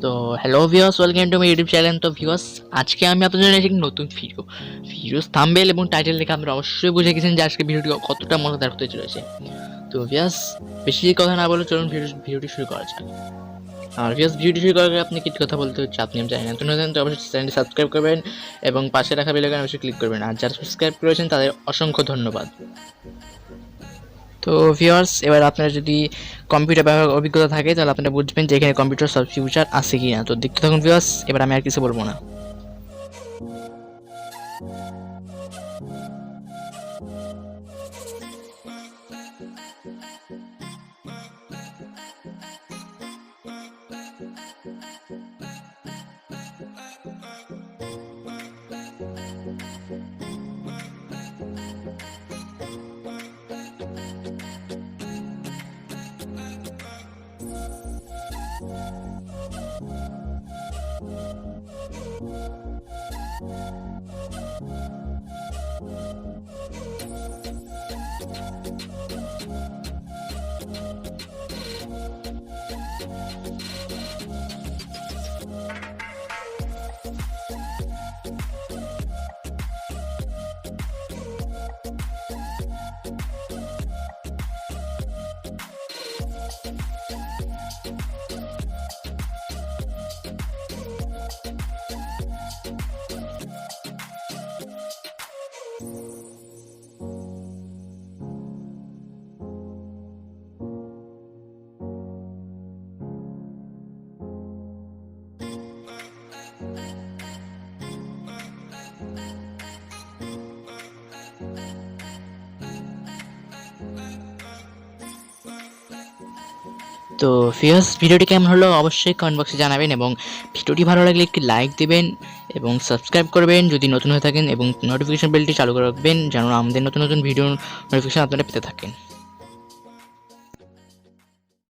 তো hello viewers, welcome to my YouTube channel. তো viewers, আজকে আমি আপনাদের জন্য একটি নতুন ভিডিওস থাম্বনেল এবং টাইটেল দেখে আপনারা অবশ্যই বুঝে গেছেন যে আজকে ভিডিওটি কতটা মজাদার হতে চলেছে। তো ভিউয়ার্স, বেশি কথা না বলে চলুন ভিডিওটি শুরু করা যাক। আর ভিউয়ার্স, ভিডিওটি শুরু করার আগে আপনি কিছু কথা বলতে হচ্ছে, আপনি আমি জানি না, তো অবশ্যই চ্যানেলটি সাবস্ক্রাইব করবেন এবং পাশে রাখা বেল আইকন অবশ্যই ক্লিক করবেন। আর যারা সাবস্ক্রাইব করেছেন তাদের অসংখ্য ধন্যবাদ। তো ভিউয়ার্স, এবার আপনার যদি কম্পিউটার ব্যবহার অভিজ্ঞতা থাকে তাহলে আপনারা বুঝবেন যে এখানে কম্পিউটার সব ফিউচার আছে কিনা। তো দেখতে থাকুন ভিউয়ার্স, এবার আমি আর কিছু বলবো না। তো ভিউয়ার্স, ভিডিওটি কেমন হলো অবশ্যই কমেন্ট বক্সে জানাবেন এবং ভিডিওটি ভালো লাগলে একটি লাইক দিবেন এবং সাবস্ক্রাইব করবেন যদি নতুন হয়ে থাকেন এবং নোটিফিকেশন বেলটি চালু করে রাখবেন যেন আমাদের নতুন নতুন ভিডিও নোটিফিকেশন আপনারা পেতে থাকেন।